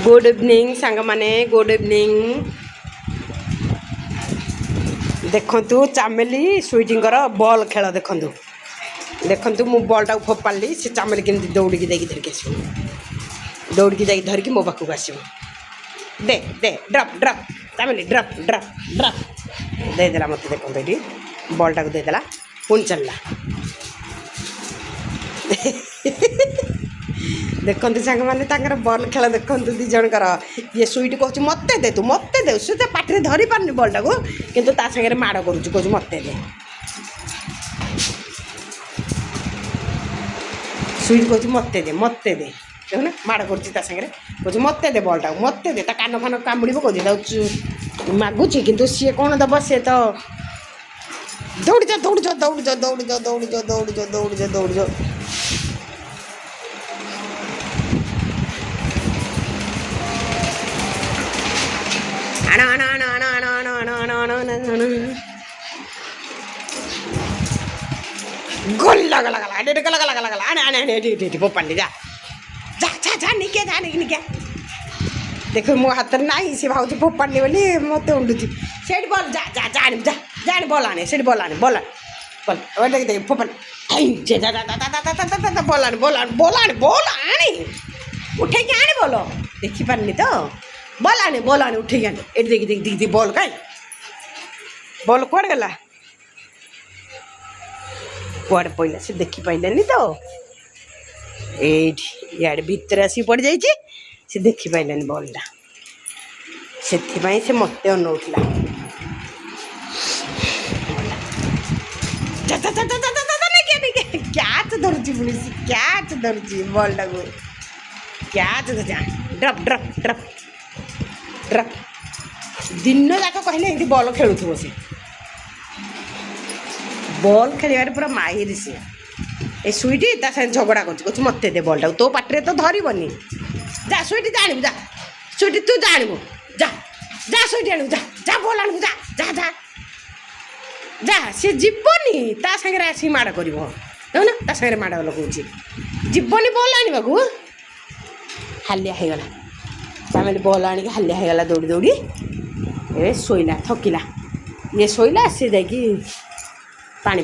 good evening सांग माने good evening देखु चामेली स्वीटिंगर बॉल खेल देखु देखु मु बॉल टाक फोपाड़ी से चामेली केमती दौड़ी देकी धरिक आस दौड़ी जाकि धरिकी मो पाखक आस दे दे ड्रप ड्रप चामेली ड्रप ड्रप ड्रप देदेला मत देखो ये बॉल टाक देदेला पुणी चलला देखते सांग मैंने बॉल खेल देखते दी जनकर ये स्वीट कह मत दे तू मत दे सी तो पाटे धरी पारनी बॉल टाक कितु सागर माड़ कर मत दे स्वीट कह मत दे देखना माड़ कर मत दे बॉल टाक मत दे कान फान कामुड़ कह मागुच कि सी कौन दब सी तो दौड़ जा दौड़ जा दौड़ जा दौड़ जा दौड़ जा दौड़ जा दौड़ जा दौड़ जा गोल लगा लगा लगा लगा लगा लगा आने आने आने पोपाली जा जा जा जा निके जा निके देखो मो हाथ में नहीं से भाव पोपाड़ी बोली मत उंडुची सेठ बॉल जा जा जा जा जा बॉल आने सेठ बॉल आने बॉल बॉल देख देख पोपाड़ी जा जा जा जा बॉल आने बॉल आने बॉल आने बॉल आने उठे के आने बोलो देखी पारनी तो बॉल आने उठे आने ये देख देख देख बॉल कहीं बॉल कुआड़ गला कुआड़ पड़ा से देखी पाइलानी तो ये भितर आसिक पड़ जाइए से देखी पाइलानी बॉलटा से मत अनौला क्याच धरुची पुणी क्याच धरुची बॉल टाक catch drop drop drop drop दिन जाक कहले ये बॉल खेलुव से बॉल खेल पूरा माहिर सी ए स्वीटी ता साथ झगड़ा कर मत दे बॉल टाक तो पाटे तो धरबनी जा स्वीटी जानू जा स्वीटी तू जानू जा जा स्वीटी आणु जा जा बॉल आणु जा जा जा जा सी जीवनी ता सागर आसी माड़ कर देखना ता सागर माड़ लगुच जीवनी बॉल आने हालिया होगला चामेली बॉल आनिक हालिया होगला दौड़ी दौड़ी ए शोला थकिला ये शोला सी जा पानी